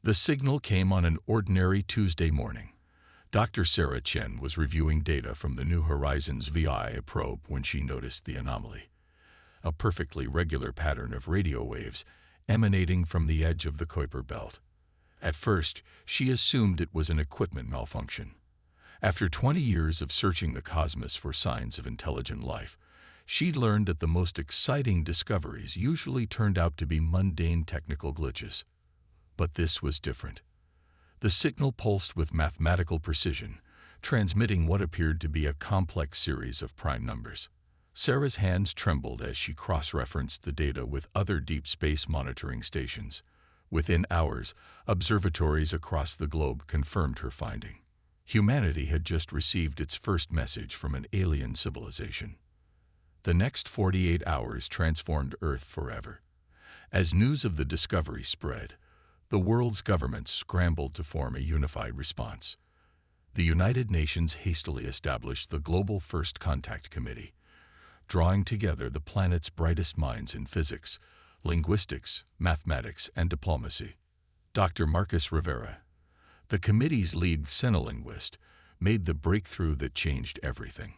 The signal came on an ordinary Tuesday morning. Dr. Sarah Chen was reviewing data from the New Horizons VI probe when she noticed the anomaly. A perfectly regular pattern of radio waves emanating from the edge of the Kuiper belt. At first, she assumed it was an equipment malfunction. After 20 years of searching the cosmos for signs of intelligent life, she'd learned that the most exciting discoveries usually turned out to be mundane technical glitches. But this was different. The signal pulsed with mathematical precision, transmitting what appeared to be a complex series of prime numbers. Sarah's hands trembled as she cross-referenced the data with other deep space monitoring stations. Within hours, observatories across the globe confirmed her finding. Humanity had just received its first message from an alien civilization. The next 48 hours transformed Earth forever. As news of the discovery spread, the world's governments scrambled to form a unified response. The United Nations hastily established the Global First Contact Committee, drawing together the planet's brightest minds in physics, linguistics, mathematics, and diplomacy. Dr. Marcus Rivera, the committee's lead xenolinguist, made the breakthrough that changed everything.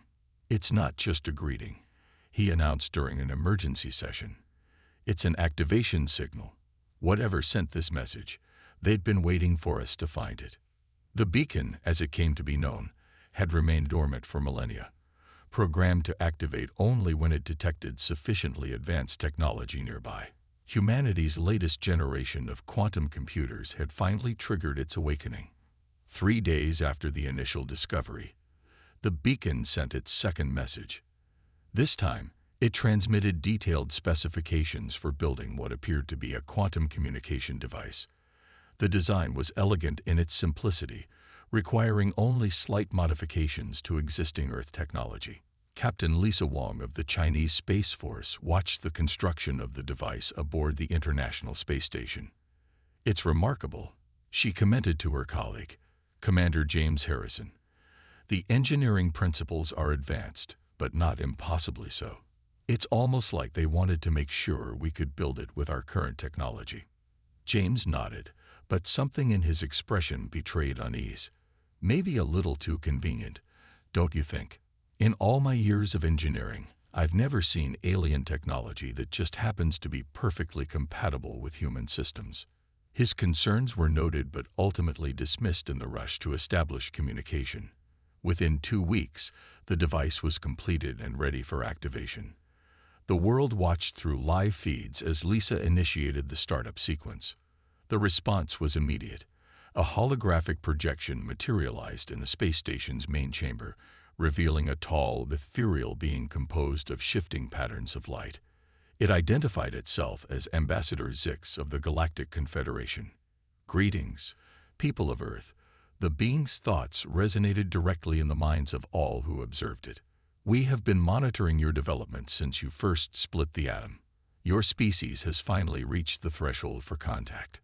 "It's not just a greeting," he announced during an emergency session. "It's an activation signal. Whatever sent this message, they'd been waiting for us to find it." The beacon, as it came to be known, had remained dormant for millennia, programmed to activate only when it detected sufficiently advanced technology nearby. Humanity's latest generation of quantum computers had finally triggered its awakening. 3 days after the initial discovery, the beacon sent its second message. This time, it transmitted detailed specifications for building what appeared to be a quantum communication device. The design was elegant in its simplicity, requiring only slight modifications to existing Earth technology. Captain Lisa Wong of the Chinese Space Force watched the construction of the device aboard the International Space Station. "It's remarkable," she commented to her colleague, Commander James Harrison. "The engineering principles are advanced, but not impossibly so. It's almost like they wanted to make sure we could build it with our current technology." James nodded, but something in his expression betrayed unease. "Maybe a little too convenient, don't you think? In all my years of engineering, I've never seen alien technology that just happens to be perfectly compatible with human systems." His concerns were noted but ultimately dismissed in the rush to establish communication. Within 2 weeks, the device was completed and ready for activation. The world watched through live feeds as Lisa initiated the startup sequence. The response was immediate. A holographic projection materialized in the space station's main chamber, revealing a tall, ethereal being composed of shifting patterns of light. It identified itself as Ambassador Zix of the Galactic Confederation. "Greetings, people of Earth." The being's thoughts resonated directly in the minds of all who observed it. "We have been monitoring your development since you first split the atom. Your species has finally reached the threshold for contact."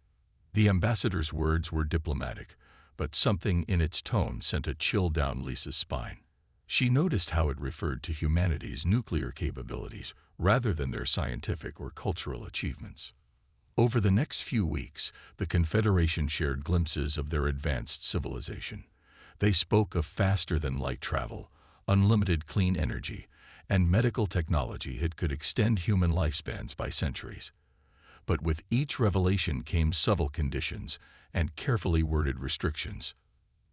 The ambassador's words were diplomatic, but something in its tone sent a chill down Lisa's spine. She noticed how it referred to humanity's nuclear capabilities rather than their scientific or cultural achievements. Over the next few weeks, the Confederation shared glimpses of their advanced civilization. They spoke of faster-than-light travel, unlimited clean energy, and medical technology that could extend human lifespans by centuries. But with each revelation came subtle conditions and carefully worded restrictions.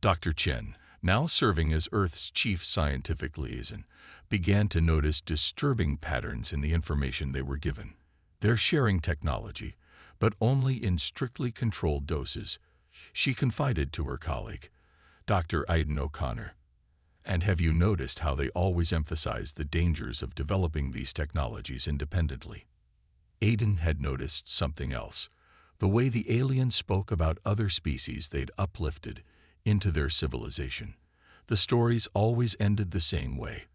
Dr. Chen, now serving as Earth's chief scientific liaison, began to notice disturbing patterns in the information they were given. They're sharing technology, but only in strictly controlled doses, she confided to her colleague, Dr. Aidan O'Connor. "And have you noticed how they always emphasize the dangers of developing these technologies independently?" Aidan had noticed something else, the way the aliens spoke about other species they'd uplifted into their civilization. The stories always ended the same way: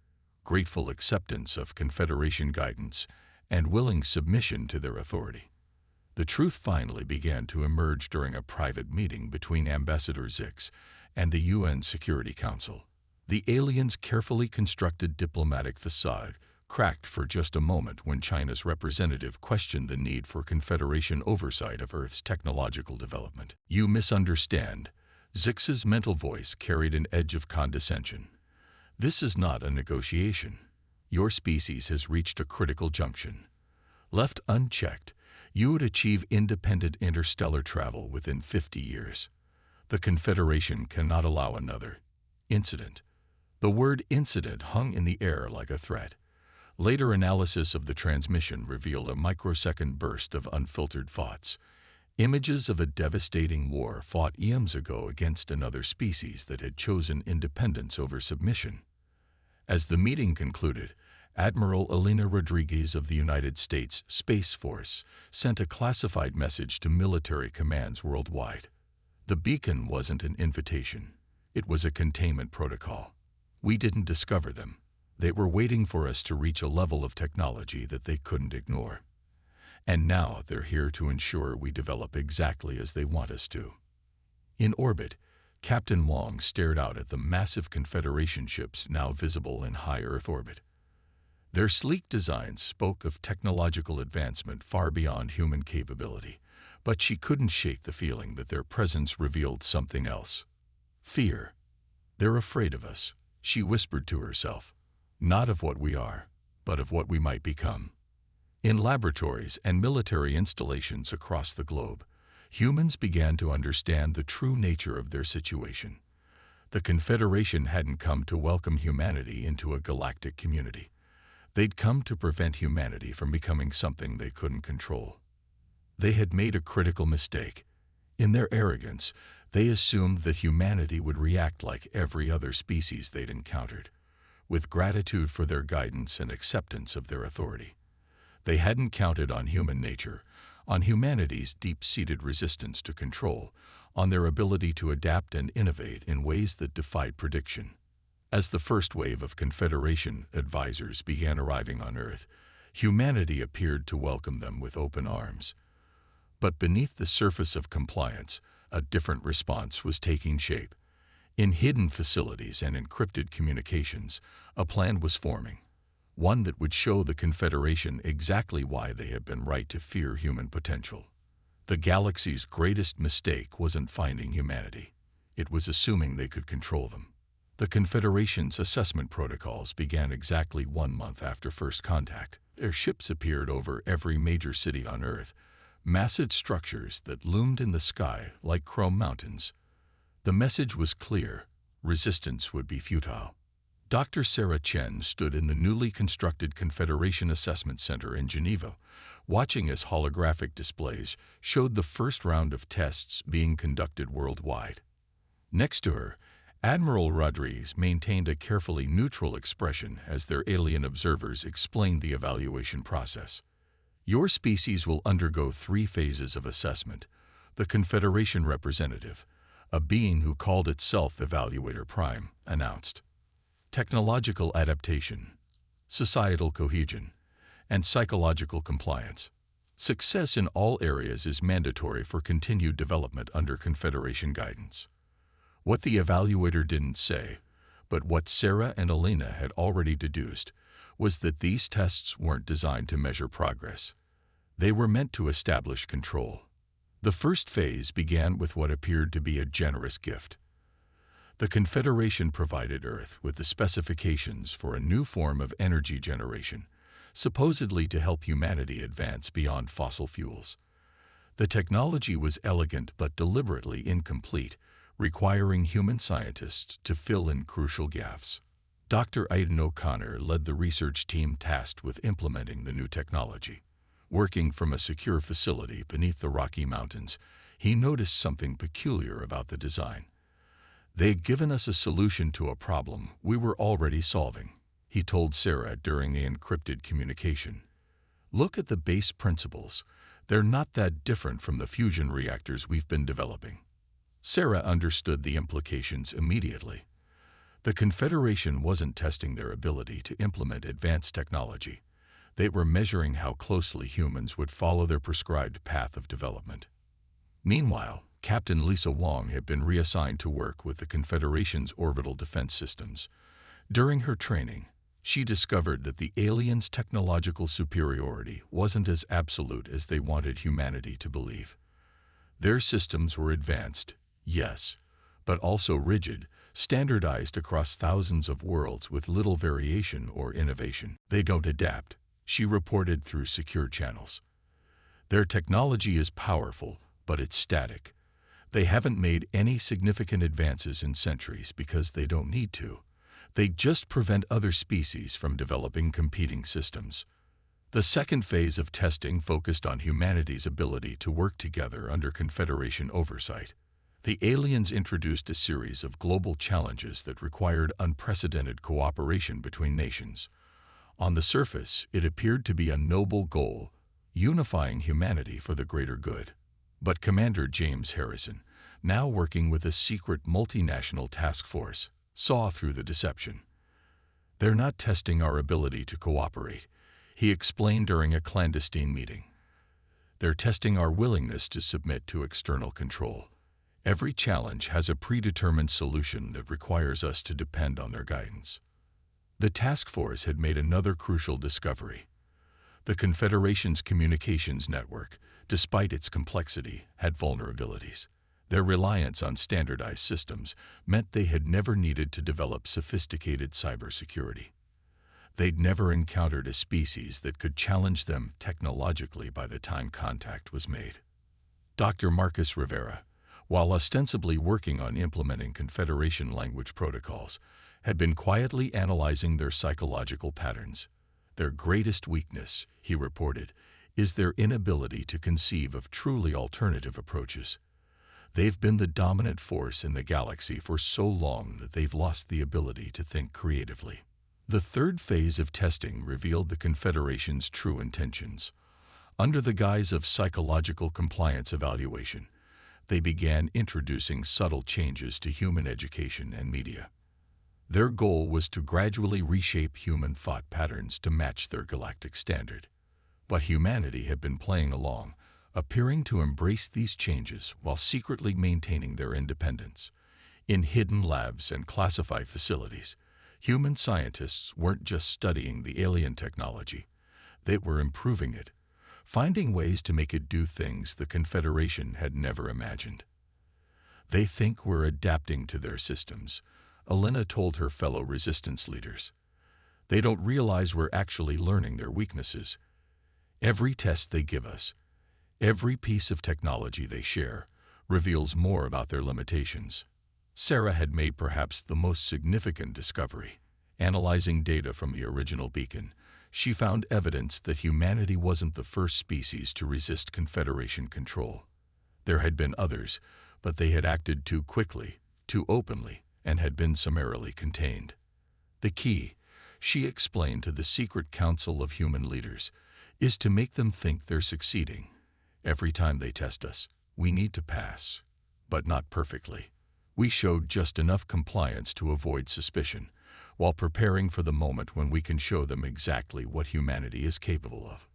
grateful acceptance of Confederation guidance and willing submission to their authority. The truth finally began to emerge during a private meeting between Ambassador Zix and the UN Security Council. The aliens' carefully constructed diplomatic facade cracked for just a moment when China's representative questioned the need for Confederation oversight of Earth's technological development. "You misunderstand." Zix's mental voice carried an edge of condescension. "This is not a negotiation. Your species has reached a critical junction. Left unchecked, you would achieve independent interstellar travel within 50 years. The Confederation cannot allow another incident." The word incident hung in the air like a threat. Later analysis of the transmission revealed a microsecond burst of unfiltered thoughts, images of a devastating war fought eons ago against another species that had chosen independence over submission. As the meeting concluded, Admiral Elena Rodriguez of the United States Space Force sent a classified message to military commands worldwide. The beacon wasn't an invitation. It was a containment protocol. We didn't discover them. They were waiting for us to reach a level of technology that they couldn't ignore. And now they're here to ensure we develop exactly as they want us to. In orbit, Captain Wong stared out at the massive Confederation ships now visible in high Earth orbit. Their sleek designs spoke of technological advancement far beyond human capability, but she couldn't shake the feeling that their presence revealed something else. Fear. "They're afraid of us," she whispered to herself. "Not of what we are, but of what we might become." In laboratories and military installations across the globe, humans began to understand the true nature of their situation. The Confederation hadn't come to welcome humanity into a galactic community. They'd come to prevent humanity from becoming something they couldn't control. They had made a critical mistake. In their arrogance, they assumed that humanity would react like every other species they'd encountered, with gratitude for their guidance and acceptance of their authority. They hadn't counted on human nature, on humanity's deep-seated resistance to control, on their ability to adapt and innovate in ways that defied prediction. As the first wave of Confederation advisors began arriving on Earth, humanity appeared to welcome them with open arms. But beneath the surface of compliance, a different response was taking shape. In hidden facilities and encrypted communications, a plan was forming, one that would show the Confederation exactly why they had been right to fear human potential. The galaxy's greatest mistake wasn't finding humanity. It was assuming they could control them. The Confederation's assessment protocols began exactly 1 month after first contact. Their ships appeared over every major city on Earth, massive structures that loomed in the sky like chrome mountains. The message was clear: resistance would be futile. Dr. Sarah Chen stood in the newly constructed Confederation Assessment Center in Geneva, watching as holographic displays showed the first round of tests being conducted worldwide. Next to her, Admiral Rodriguez maintained a carefully neutral expression as their alien observers explained the evaluation process. "Your species will undergo 3 phases of assessment," the Confederation representative, a being who called itself Evaluator Prime, announced. "Technological adaptation, societal cohesion, and psychological compliance. Success in all areas is mandatory for continued development under Confederation guidance." What the evaluator didn't say, but what Sarah and Elena had already deduced, was that these tests weren't designed to measure progress. They were meant to establish control. The first phase began with what appeared to be a generous gift. The Confederation provided Earth with the specifications for a new form of energy generation, supposedly to help humanity advance beyond fossil fuels. The technology was elegant but deliberately incomplete, requiring human scientists to fill in crucial gaps. Dr. Aidan O'Connor led the research team tasked with implementing the new technology. Working from a secure facility beneath the Rocky Mountains, he noticed something peculiar about the design. "They'd given us a solution to a problem we were already solving," he told Sarah during a encrypted communication. "Look at the base principles. They're not that different from the fusion reactors we've been developing." Sarah understood the implications immediately. The Confederation wasn't testing their ability to implement advanced technology. They were measuring how closely humans would follow their prescribed path of development. Meanwhile, Captain Lisa Wong had been reassigned to work with the Confederation's orbital defense systems. During her training, She discovered that the aliens' technological superiority wasn't as absolute as they wanted humanity to believe. Their systems were advanced, yes, but also rigid, standardized across thousands of worlds with little variation or innovation. They don't adapt, she reported through secure channels. Their technology is powerful, but it's static. They haven't made any significant advances in centuries because they don't need to. They just prevent other species from developing competing systems. The second phase of testing focused on humanity's ability to work together under Confederation oversight. The aliens introduced a series of global challenges that required unprecedented cooperation between nations. On the surface, it appeared to be a noble goal, unifying humanity for the greater good. But Commander James Harrison, now working with a secret multinational task force, saw through the deception. "They're not testing our ability to cooperate," he explained during a clandestine meeting. "They're testing our willingness to submit to external control. Every challenge has a predetermined solution that requires us to depend on their guidance." The task force had made another crucial discovery. The Confederation's communications network, despite its complexity, had vulnerabilities. Their reliance on standardized systems meant they had never needed to develop sophisticated cybersecurity. They'd never encountered a species that could challenge them technologically by the time contact was made. Dr. Marcus Rivera, while ostensibly working on implementing Confederation language protocols, had been quietly analyzing their psychological patterns. "Their greatest weakness," he reported, "is their inability to conceive of truly alternative approaches. They've been the dominant force in the galaxy for so long that they've lost the ability to think creatively." The third phase of testing revealed the Confederation's true intentions. Under the guise of psychological compliance evaluation, they began introducing subtle changes to human education and media. Their goal was to gradually reshape human thought patterns to match their galactic standard. But humanity had been playing along, appearing to embrace these changes while secretly maintaining their independence. In hidden labs and classified facilities, human scientists weren't just studying the alien technology, they were improving it, finding ways to make it do things the Confederation had never imagined. "They think we're adapting to their systems," Elena told her fellow resistance leaders. "They don't realize we're actually learning their weaknesses. Every test they give us, every piece of technology they share, reveals more about their limitations." Sarah had made perhaps the most significant discovery. Analyzing data from the original beacon, she found evidence that humanity wasn't the first species to resist Confederation control. There had been others, but they had acted too quickly, too openly, and had been summarily contained. "The key," she explained to the secret council of human leaders, "is to make them think they're succeeding. Every time they test us, we need to pass, but not perfectly. We showed just enough compliance to avoid suspicion, while preparing for the moment when we can show them exactly what humanity is capable of."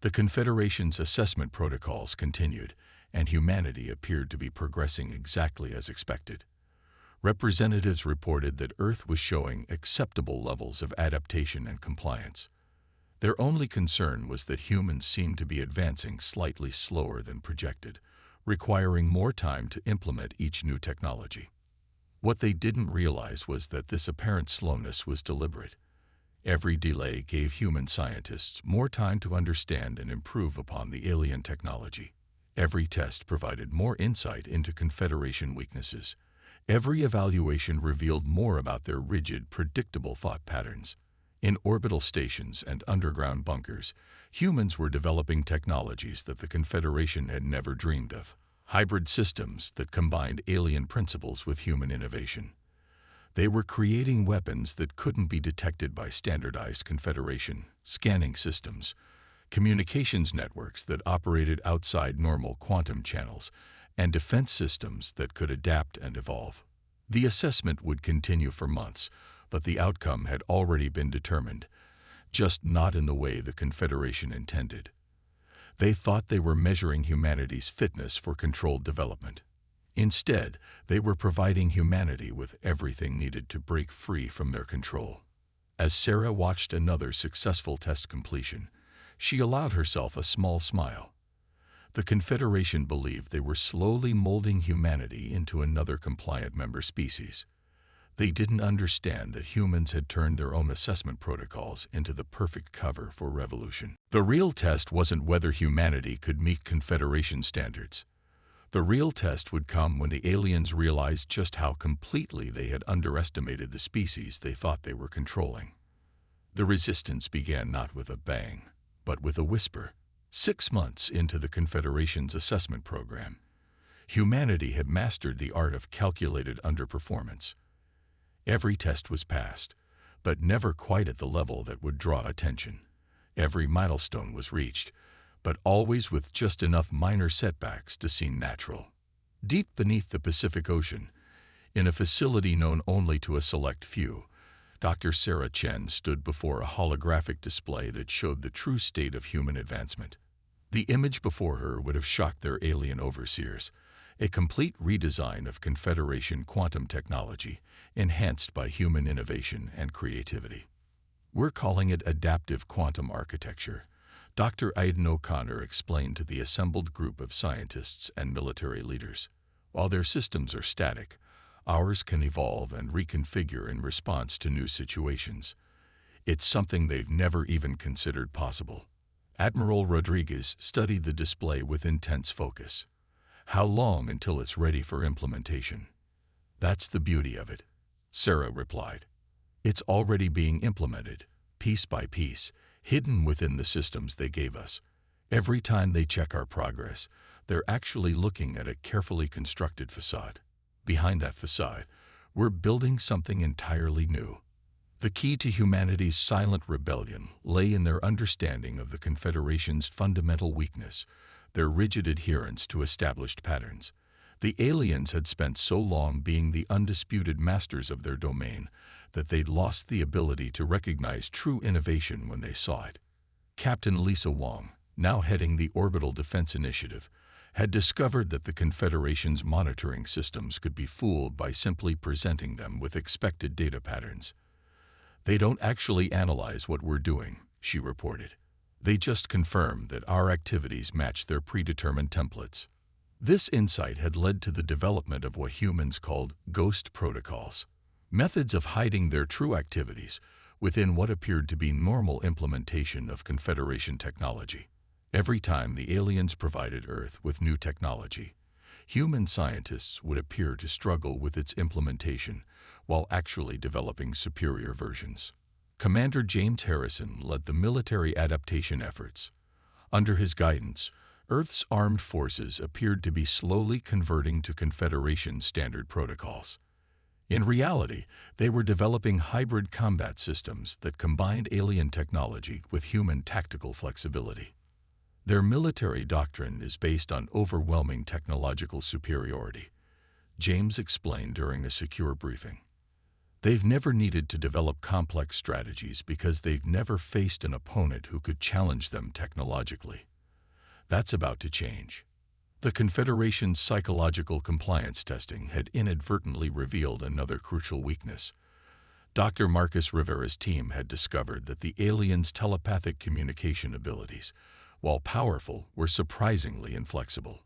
The Confederation's assessment protocols continued, and humanity appeared to be progressing exactly as expected. Representatives reported that Earth was showing acceptable levels of adaptation and compliance. Their only concern was that humans seemed to be advancing slightly slower than projected, requiring more time to implement each new technology. What they didn't realize was that this apparent slowness was deliberate. Every delay gave human scientists more time to understand and improve upon the alien technology. Every test provided more insight into Confederation weaknesses. Every evaluation revealed more about their rigid, predictable thought patterns. In orbital stations and underground bunkers, humans were developing technologies that the Confederation had never dreamed of. Hybrid systems that combined alien principles with human innovation. They were creating weapons that couldn't be detected by standardized Confederation scanning systems, communications networks that operated outside normal quantum channels, and defense systems that could adapt and evolve. The assessment would continue for months, but the outcome had already been determined, just not in the way the Confederation intended. They thought they were measuring humanity's fitness for controlled development. Instead, they were providing humanity with everything needed to break free from their control. As Sarah watched another successful test completion, she allowed herself a small smile. The Confederation believed they were slowly molding humanity into another compliant member species. They didn't understand that humans had turned their own assessment protocols into the perfect cover for revolution. The real test wasn't whether humanity could meet Confederation standards. The real test would come when the aliens realized just how completely they had underestimated the species they thought they were controlling. The resistance began not with a bang, but with a whisper. 6 months into the Confederation's assessment program, humanity had mastered the art of calculated underperformance. Every test was passed, but never quite at the level that would draw attention. Every milestone was reached, but always with just enough minor setbacks to seem natural. Deep beneath the Pacific Ocean, in a facility known only to a select few, Dr. Sarah Chen stood before a holographic display that showed the true state of human advancement. The image before her would have shocked their alien overseers, a complete redesign of Confederation quantum technology, enhanced by human innovation and creativity. "We're calling it adaptive quantum architecture," Dr. Aidan O'Connor explained to the assembled group of scientists and military leaders. "While their systems are static, ours can evolve and reconfigure in response to new situations. It's something they've never even considered possible." Admiral Rodriguez studied the display with intense focus. "How long until it's ready for implementation?" "That's the beauty of it," Sarah replied. "It's already being implemented, piece by piece, hidden within the systems they gave us. Every time they check our progress, they're actually looking at a carefully constructed facade. Behind that facade, we're building something entirely new." The key to humanity's silent rebellion lay in their understanding of the Confederation's fundamental weakness, their rigid adherence to established patterns. The aliens had spent so long being the undisputed masters of their domain that they'd lost the ability to recognize true innovation when they saw it. Captain Lisa Wong, now heading the Orbital Defense Initiative, had discovered that the Confederation's monitoring systems could be fooled by simply presenting them with expected data patterns. "They don't actually analyze what we're doing," she reported. "They just confirm that our activities match their predetermined templates." This insight had led to the development of what humans called ghost protocols, methods of hiding their true activities within what appeared to be normal implementation of Confederation technology. Every time the aliens provided Earth with new technology, human scientists would appear to struggle with its implementation while actually developing superior versions. Commander James Harrison led the military adaptation efforts. Under his guidance, Earth's armed forces appeared to be slowly converting to Confederation standard protocols. In reality, they were developing hybrid combat systems that combined alien technology with human tactical flexibility. Their military doctrine is based on overwhelming technological superiority, James explained during a secure briefing. They've never needed to develop complex strategies because they've never faced an opponent who could challenge them technologically. That's about to change. The Confederation's psychological compliance testing had inadvertently revealed another crucial weakness. Dr. Marcus Rivera's team had discovered that the aliens' telepathic communication abilities, while powerful, were surprisingly inflexible.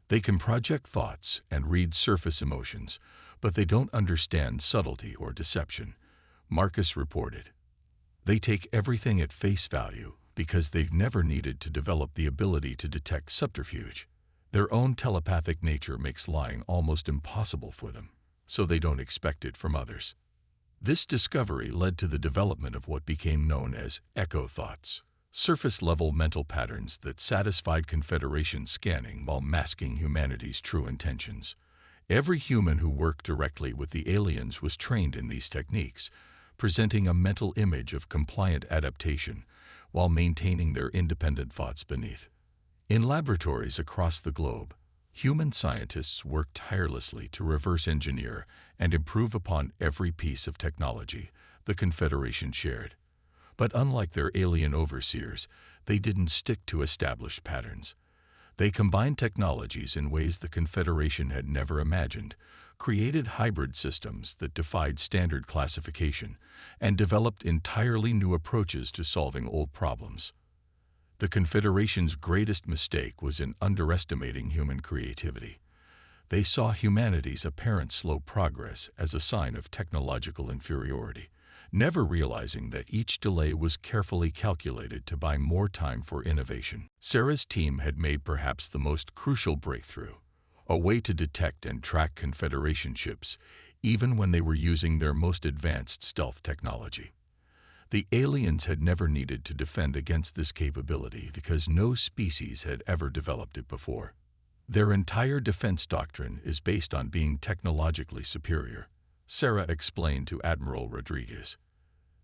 They can project thoughts and read surface emotions, but they don't understand subtlety or deception, Marcus reported. They take everything at face value because they've never needed to develop the ability to detect subterfuge. Their own telepathic nature makes lying almost impossible for them, so they don't expect it from others. This discovery led to the development of what became known as echo thoughts, surface-level mental patterns that satisfied Confederation scanning while masking humanity's true intentions. Every human who worked directly with the aliens was trained in these techniques, presenting a mental image of compliant adaptation while maintaining their independent thoughts beneath. In laboratories across the globe, human scientists worked tirelessly to reverse engineer and improve upon every piece of technology the Confederation shared. But unlike their alien overseers, they didn't stick to established patterns. They combined technologies in ways the Confederation had never imagined, created hybrid systems that defied standard classification, and developed entirely new approaches to solving old problems. The Confederation's greatest mistake was in underestimating human creativity. They saw humanity's apparent slow progress as a sign of technological inferiority, never realizing that each delay was carefully calculated to buy more time for innovation. Sarah's team had made perhaps the most crucial breakthrough, a way to detect and track Confederation ships, even when they were using their most advanced stealth technology. The aliens had never needed to defend against this capability because no species had ever developed it before. Their entire defense doctrine is based on being technologically superior, Sarah explained to Admiral Rodriguez.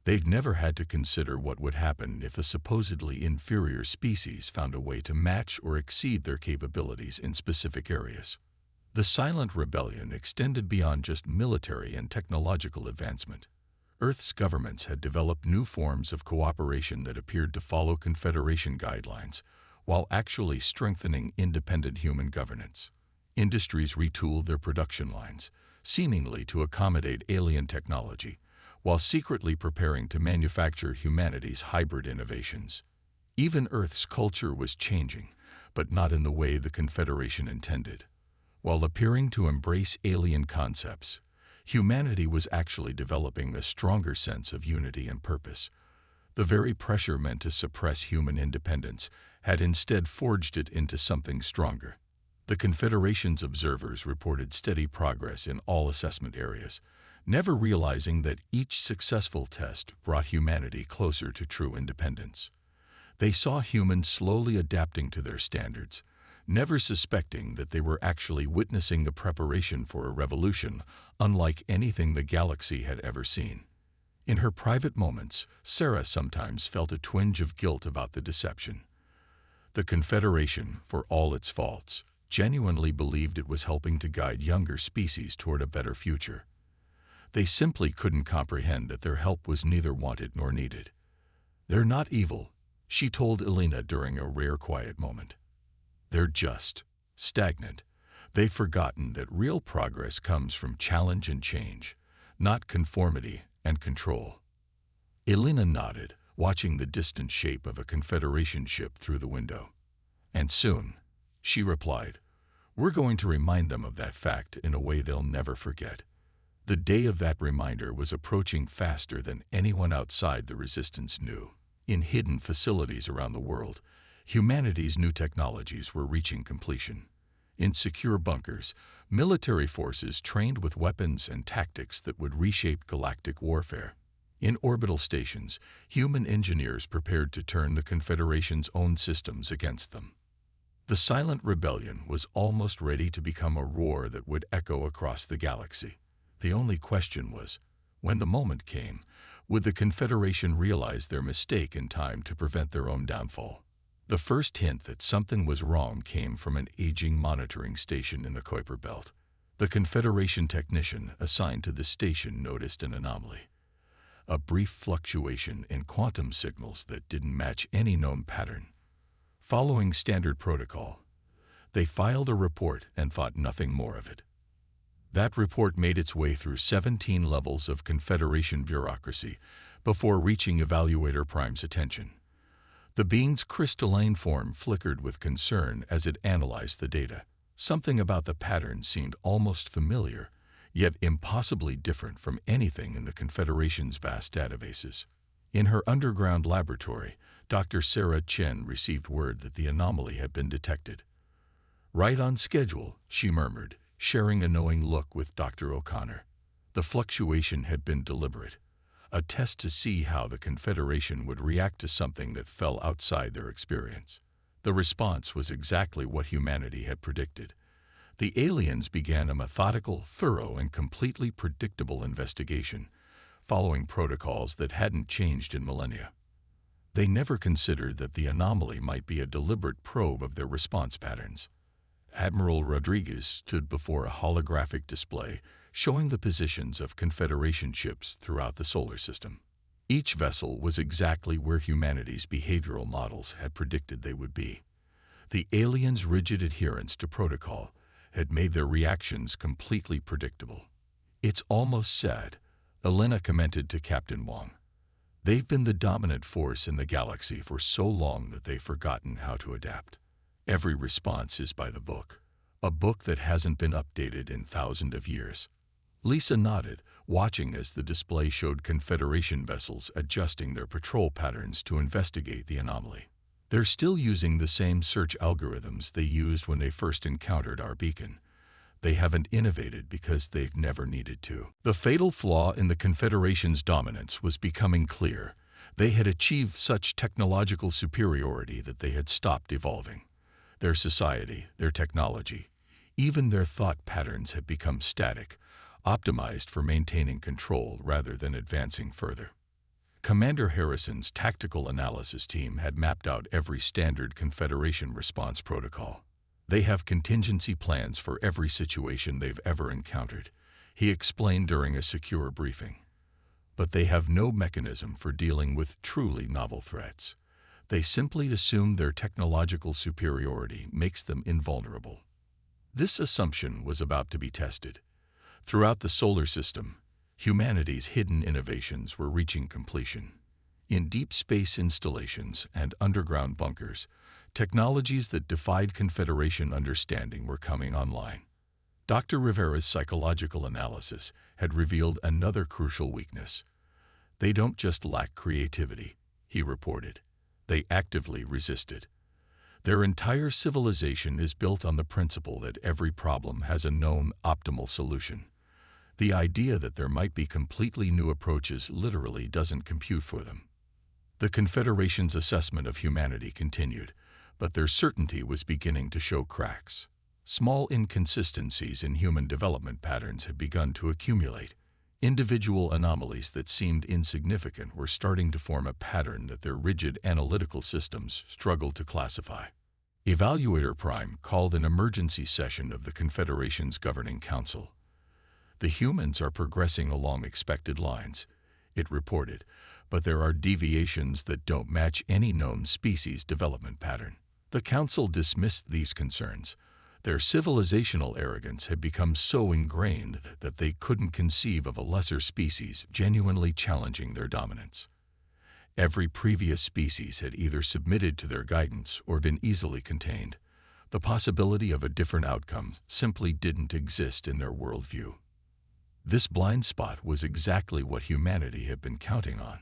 They'd never had to consider what would happen if a supposedly inferior species found a way to match or exceed their capabilities in specific areas. The silent rebellion extended beyond just military and technological advancement. Earth's governments had developed new forms of cooperation that appeared to follow Confederation guidelines, while actually strengthening independent human governance. Industries retooled their production lines, seemingly to accommodate alien technology, while secretly preparing to manufacture humanity's hybrid innovations. Even Earth's culture was changing, but not in the way the Confederation intended. While appearing to embrace alien concepts, humanity was actually developing a stronger sense of unity and purpose. The very pressure meant to suppress human independence had instead forged it into something stronger. The Confederation's observers reported steady progress in all assessment areas, never realizing that each successful test brought humanity closer to true independence. They saw humans slowly adapting to their standards, never suspecting that they were actually witnessing the preparation for a revolution unlike anything the galaxy had ever seen. In her private moments, Sarah sometimes felt a twinge of guilt about the deception. The Confederation, for all its faults, genuinely believed it was helping to guide younger species toward a better future. They simply couldn't comprehend that their help was neither wanted nor needed. "They're not evil," she told Elena during a rare quiet moment. "They're just stagnant. They've forgotten that real progress comes from challenge and change, not conformity and control." Elena nodded, watching the distant shape of a Confederation ship through the window. "And soon," she replied, "we're going to remind them of that fact in a way they'll never forget." The day of that reminder was approaching faster than anyone outside the Resistance knew. In hidden facilities around the world, humanity's new technologies were reaching completion. In secure bunkers, military forces trained with weapons and tactics that would reshape galactic warfare. In orbital stations, human engineers prepared to turn the Confederation's own systems against them. The silent rebellion was almost ready to become a roar that would echo across the galaxy. The only question was, when the moment came, would the Confederation realize their mistake in time to prevent their own downfall? The first hint that something was wrong came from an aging monitoring station in the Kuiper Belt. The Confederation technician assigned to the station noticed an anomaly, a brief fluctuation in quantum signals that didn't match any known pattern. Following standard protocol, they filed a report and thought nothing more of it. That report made its way through 17 levels of Confederation bureaucracy before reaching Evaluator Prime's attention. The being's crystalline form flickered with concern as it analyzed the data. Something about the pattern seemed almost familiar, yet impossibly different from anything in the Confederation's vast databases. In her underground laboratory, Dr. Sarah Chen received word that the anomaly had been detected. "Right on schedule," she murmured, sharing a knowing look with Dr. O'Connor. The fluctuation had been deliberate, a test to see how the Confederation would react to something that fell outside their experience. The response was exactly what humanity had predicted. The aliens began a methodical, thorough, and completely predictable investigation, following protocols that hadn't changed in millennia. They never considered that the anomaly might be a deliberate probe of their response patterns. Admiral Rodriguez stood before a holographic display showing the positions of Confederation ships throughout the solar system. Each vessel was exactly where humanity's behavioral models had predicted they would be. The aliens' rigid adherence to protocol had made their reactions completely predictable. "It's almost sad," Elena commented to Captain Wong. "They've been the dominant force in the galaxy for so long that they've forgotten how to adapt. Every response is by the book, a book that hasn't been updated in thousands of years." Lisa nodded, watching as the display showed Confederation vessels adjusting their patrol patterns to investigate the anomaly. "They're still using the same search algorithms they used when they first encountered our beacon. They haven't innovated because they've never needed to." The fatal flaw in the Confederation's dominance was becoming clear. They had achieved such technological superiority that they had stopped evolving. Their society, their technology, even their thought patterns had become static, optimized for maintaining control rather than advancing further. Commander Harrison's tactical analysis team had mapped out every standard Confederation response protocol. "They have contingency plans for every situation they've ever encountered," he explained during a secure briefing. "But they have no mechanism for dealing with truly novel threats. They simply assume their technological superiority makes them invulnerable." This assumption was about to be tested. Throughout the solar system, humanity's hidden innovations were reaching completion. In deep space installations and underground bunkers, technologies that defied Confederation understanding were coming online. Dr. Rivera's psychological analysis had revealed another crucial weakness. "They don't just lack creativity," he reported. "They actively resist it. Their entire civilization is built on the principle that every problem has a known optimal solution. The idea that there might be completely new approaches literally doesn't compute for them." The Confederation's assessment of humanity continued, but their certainty was beginning to show cracks. Small inconsistencies in human development patterns had begun to accumulate. Individual anomalies that seemed insignificant were starting to form a pattern that their rigid analytical systems struggled to classify. Evaluator Prime called an emergency session of the Confederation's Governing Council. "The humans are progressing along expected lines," it reported, "but there are deviations that don't match any known species development pattern." The Council dismissed these concerns. Their civilizational arrogance had become so ingrained that they couldn't conceive of a lesser species genuinely challenging their dominance. Every previous species had either submitted to their guidance or been easily contained. The possibility of a different outcome simply didn't exist in their worldview. This blind spot was exactly what humanity had been counting on.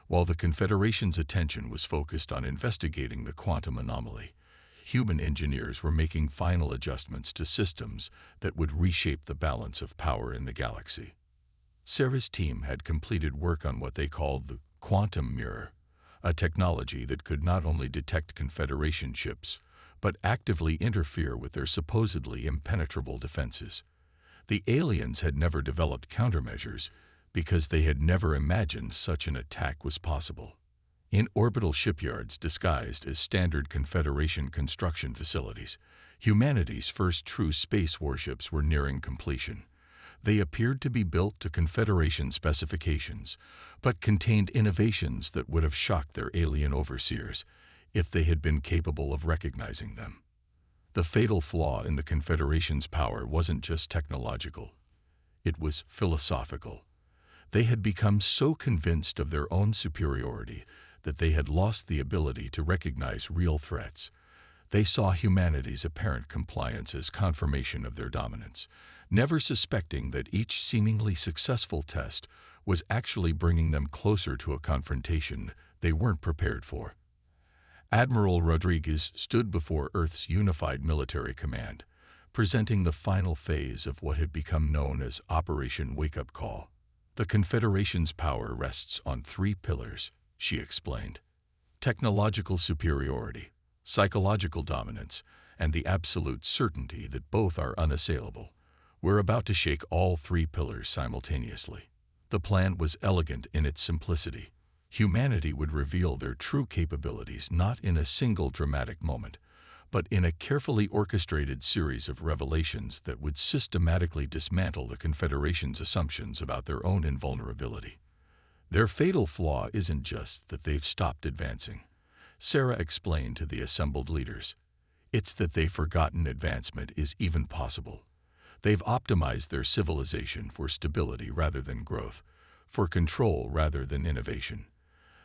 While the Confederation's attention was focused on investigating the quantum anomaly, human engineers were making final adjustments to systems that would reshape the balance of power in the galaxy. Sarah's team had completed work on what they called the quantum mirror, a technology that could not only detect Confederation ships, but actively interfere with their supposedly impenetrable defenses. The aliens had never developed countermeasures because they had never imagined such an attack was possible. In orbital shipyards disguised as standard Confederation construction facilities, humanity's first true space warships were nearing completion. They appeared to be built to Confederation specifications, but contained innovations that would have shocked their alien overseers if they had been capable of recognizing them. The fatal flaw in the Confederation's power wasn't just technological. It was philosophical. They had become so convinced of their own superiority that they had lost the ability to recognize real threats. They saw humanity's apparent compliance as confirmation of their dominance, never suspecting that each seemingly successful test was actually bringing them closer to a confrontation they weren't prepared for. Admiral Rodriguez stood before Earth's unified military command, presenting the final phase of what had become known as Operation Wake-Up Call. "The Confederation's power rests on 3 pillars," she explained. "Technological superiority, psychological dominance, and the absolute certainty that both are unassailable. We're about to shake all 3 pillars simultaneously." The plan was elegant in its simplicity. Humanity would reveal their true capabilities not in a single dramatic moment, but in a carefully orchestrated series of revelations that would systematically dismantle the Confederation's assumptions about their own invulnerability. "Their fatal flaw isn't just that they've stopped advancing," Sarah explained to the assembled leaders. It's that they've forgotten advancement is even possible. They've optimized their civilization for stability rather than growth, for control rather than innovation.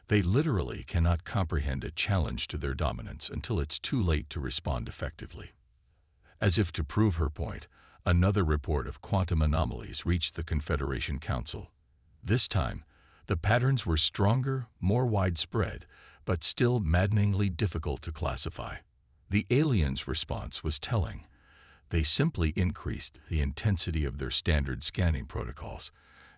They literally cannot comprehend a challenge to their dominance until it's too late to respond effectively. As if to prove her point, another report of quantum anomalies reached the Confederation Council. This time, the patterns were stronger, more widespread, but still maddeningly difficult to classify. The aliens' response was telling. They simply increased the intensity of their standard scanning protocols,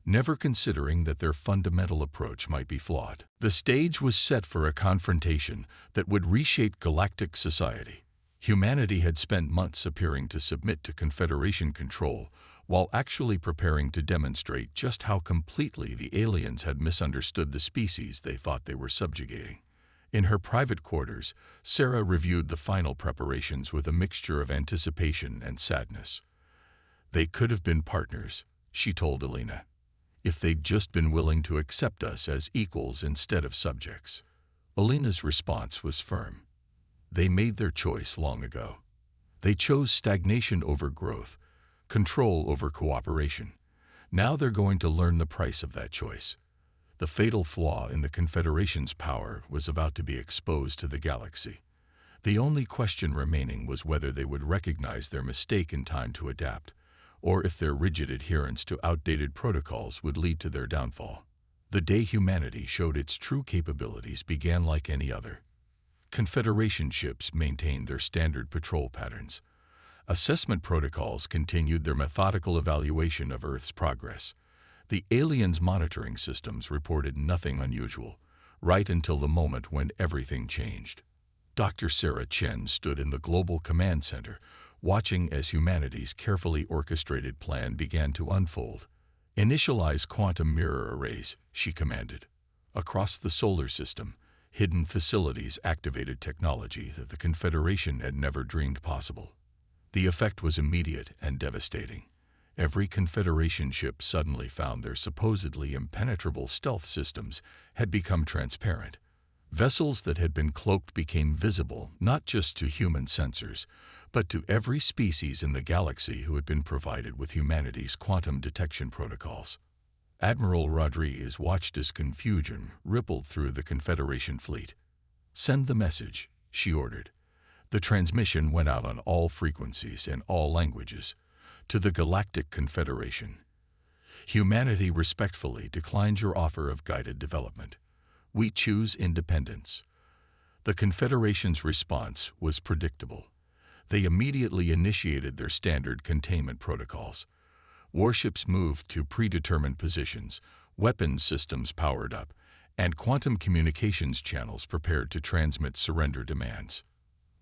never considering that their fundamental approach might be flawed. The stage was set for a confrontation that would reshape galactic society. Humanity had spent months appearing to submit to Confederation control, while actually preparing to demonstrate just how completely the aliens had misunderstood the species they thought they were subjugating. In her private quarters, Sarah reviewed the final preparations with a mixture of anticipation and sadness. They could have been partners, she told Elena, if they'd just been willing to accept us as equals instead of subjects. Elena's response was firm. They made their choice long ago. They chose stagnation over growth, control over cooperation. Now they're going to learn the price of that choice. The fatal flaw in the Confederation's power was about to be exposed to the galaxy. The only question remaining was whether they would recognize their mistake in time to adapt, or if their rigid adherence to outdated protocols would lead to their downfall. The day humanity showed its true capabilities began like any other. Confederation ships maintained their standard patrol patterns. Assessment protocols continued their methodical evaluation of Earth's progress. The aliens' monitoring systems reported nothing unusual, right until the moment when everything changed. Dr. Sarah Chen stood in the Global Command Center, watching as humanity's carefully orchestrated plan began to unfold. Initialize quantum mirror arrays, she commanded. Across the solar system, hidden facilities activated technology that the Confederation had never dreamed possible. The effect was immediate and devastating. Every Confederation ship suddenly found their supposedly impenetrable stealth systems had become transparent. Vessels that had been cloaked became visible not just to human sensors, but to every species in the galaxy who had been provided with humanity's quantum detection protocols. Admiral Rodriguez watched as confusion rippled through the Confederation fleet. "Send the message," she ordered. The transmission went out on all frequencies and all languages. To the Galactic Confederation. Humanity respectfully declines your offer of guided development. We choose independence. The Confederation's response was predictable. They immediately initiated their standard containment protocols. Warships moved to predetermined positions, weapons systems powered up, and quantum communications channels prepared to transmit surrender demands.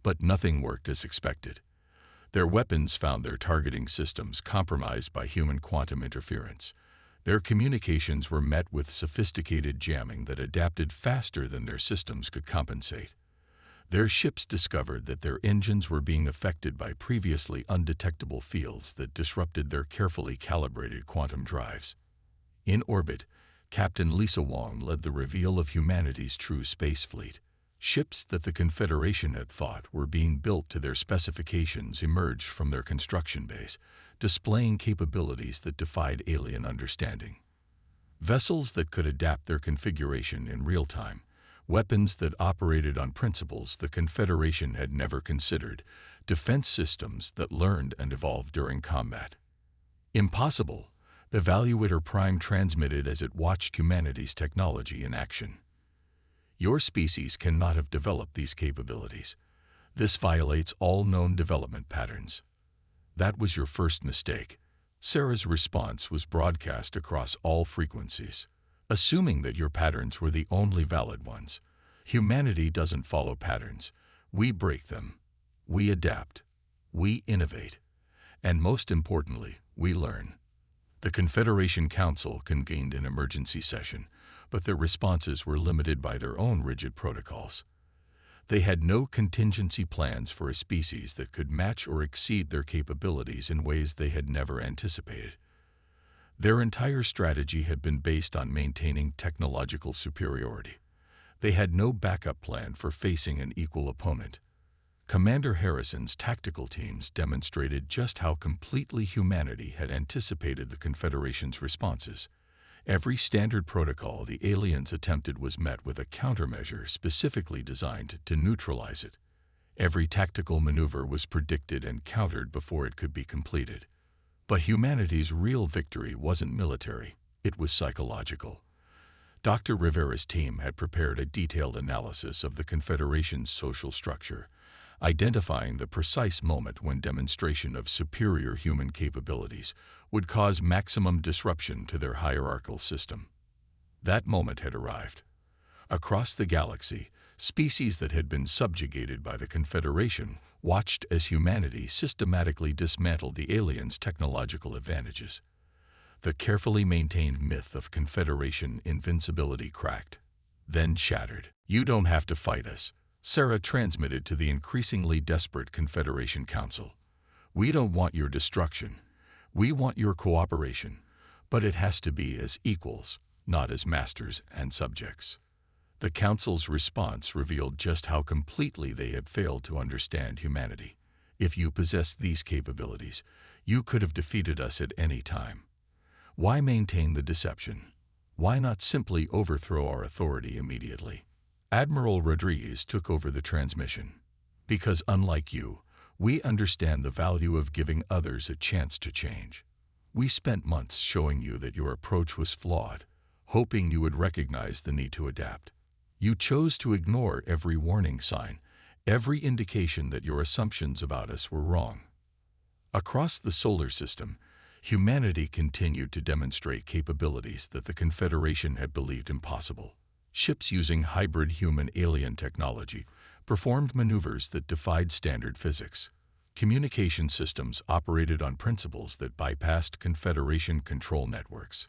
But nothing worked as expected. Their weapons found their targeting systems compromised by human quantum interference. Their communications were met with sophisticated jamming that adapted faster than their systems could compensate. Their ships discovered that their engines were being affected by previously undetectable fields that disrupted their carefully calibrated quantum drives. In orbit, Captain Lisa Wong led the reveal of humanity's true space fleet. Ships that the Confederation had thought were being built to their specifications emerged from their construction base, displaying capabilities that defied alien understanding. Vessels that could adapt their configuration in real time, weapons that operated on principles the Confederation had never considered, defense systems that learned and evolved during combat. Impossible, the Valuator Prime transmitted as it watched humanity's technology in action. Your species cannot have developed these capabilities. This violates all known development patterns. That was your first mistake. Sarah's response was broadcast across all frequencies, assuming that your patterns were the only valid ones. Humanity doesn't follow patterns. We break them. We adapt. We innovate. And most importantly, we learn. The Confederation Council convened an emergency session, but their responses were limited by their own rigid protocols. They had no contingency plans for a species that could match or exceed their capabilities in ways they had never anticipated. Their entire strategy had been based on maintaining technological superiority. They had no backup plan for facing an equal opponent. Commander Harrison's tactical teams demonstrated just how completely humanity had anticipated the Confederation's responses. Every standard protocol the aliens attempted was met with a countermeasure specifically designed to neutralize it. Every tactical maneuver was predicted and countered before it could be completed. But humanity's real victory wasn't military, it was psychological. Dr. Rivera's team had prepared a detailed analysis of the Confederation's social structure, identifying the precise moment when demonstration of superior human capabilities would cause maximum disruption to their hierarchical system. That moment had arrived. Across the galaxy, species that had been subjugated by the Confederation watched as humanity systematically dismantled the aliens' technological advantages. The carefully maintained myth of Confederation invincibility cracked, then shattered. "You don't have to fight us," Sarah transmitted to the increasingly desperate Confederation Council. "We don't want your destruction. We want your cooperation, but it has to be as equals, not as masters and subjects." The Council's response revealed just how completely they had failed to understand humanity. "If you possessed these capabilities, you could have defeated us at any time. Why maintain the deception? Why not simply overthrow our authority immediately?" Admiral Rodriguez took over the transmission. "Because unlike you, we understand the value of giving others a chance to change. We spent months showing you that your approach was flawed, hoping you would recognize the need to adapt. You chose to ignore every warning sign, every indication that your assumptions about us were wrong." Across the solar system, humanity continued to demonstrate capabilities that the Confederation had believed impossible. Ships using hybrid human-alien technology performed maneuvers that defied standard physics. Communication systems operated on principles that bypassed Confederation control networks.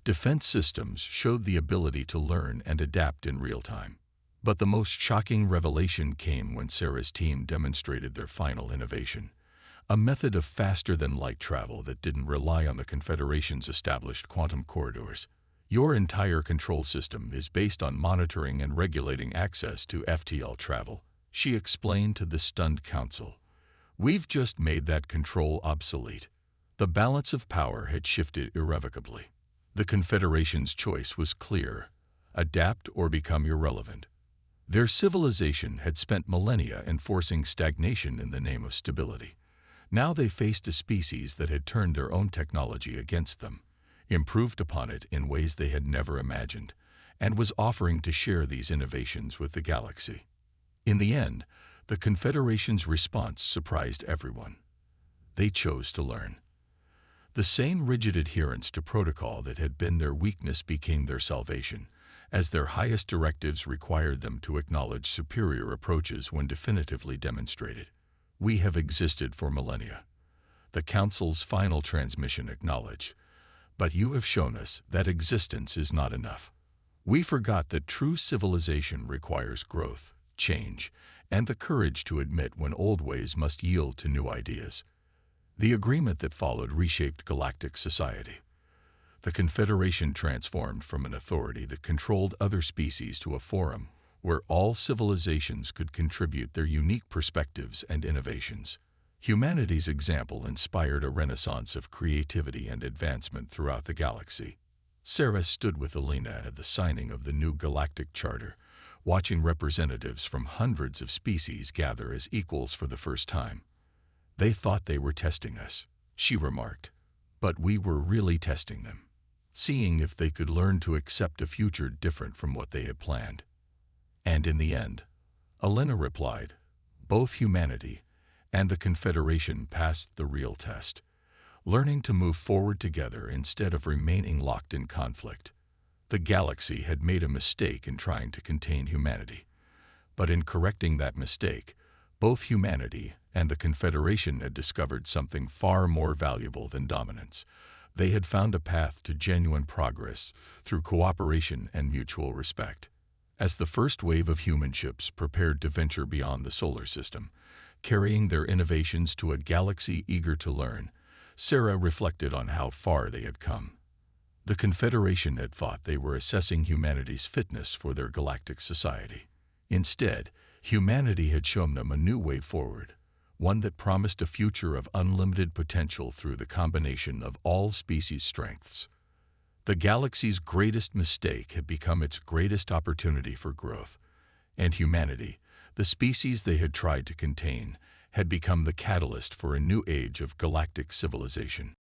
Defense systems showed the ability to learn and adapt in real time. But the most shocking revelation came when Sarah's team demonstrated their final innovation, a method of faster-than-light travel that didn't rely on the Confederation's established quantum corridors. "Your entire control system is based on monitoring and regulating access to FTL travel," she explained to the stunned council. "We've just made that control obsolete." The balance of power had shifted irrevocably. The Confederation's choice was clear: adapt or become irrelevant. Their civilization had spent millennia enforcing stagnation in the name of stability. Now they faced a species that had turned their own technology against them, improved upon it in ways they had never imagined, and was offering to share these innovations with the galaxy. In the end, the Confederation's response surprised everyone. They chose to learn. The same rigid adherence to protocol that had been their weakness became their salvation, as their highest directives required them to acknowledge superior approaches when definitively demonstrated. "We have existed for millennia," the Council's final transmission acknowledged, "but you have shown us that existence is not enough. We forgot that true civilization requires growth, change, and the courage to admit when old ways must yield to new ideas." The agreement that followed reshaped galactic society. The Confederation transformed from an authority that controlled other species to a forum where all civilizations could contribute their unique perspectives and innovations. Humanity's example inspired a renaissance of creativity and advancement throughout the galaxy. Sarah stood with Elena at the signing of the new Galactic Charter, watching representatives from hundreds of species gather as equals for the first time. "They thought they were testing us," she remarked, "but we were really testing them, seeing if they could learn to accept a future different from what they had planned." And in the end, Elena replied, both humanity and the Confederation passed the real test, learning to move forward together instead of remaining locked in conflict. The galaxy had made a mistake in trying to contain humanity, but in correcting that mistake, both humanity and the Confederation had discovered something far more valuable than dominance. They had found a path to genuine progress through cooperation and mutual respect. As the first wave of human ships prepared to venture beyond the solar system, carrying their innovations to a galaxy eager to learn, Sarah reflected on how far they had come. The Confederation had thought they were assessing humanity's fitness for their galactic society. Instead, Humanity had shown them a new way forward, one that promised a future of unlimited potential through the combination of all species' strengths. The galaxy's greatest mistake had become its greatest opportunity for growth, and humanity, the species they had tried to contain, had become the catalyst for a new age of galactic civilization.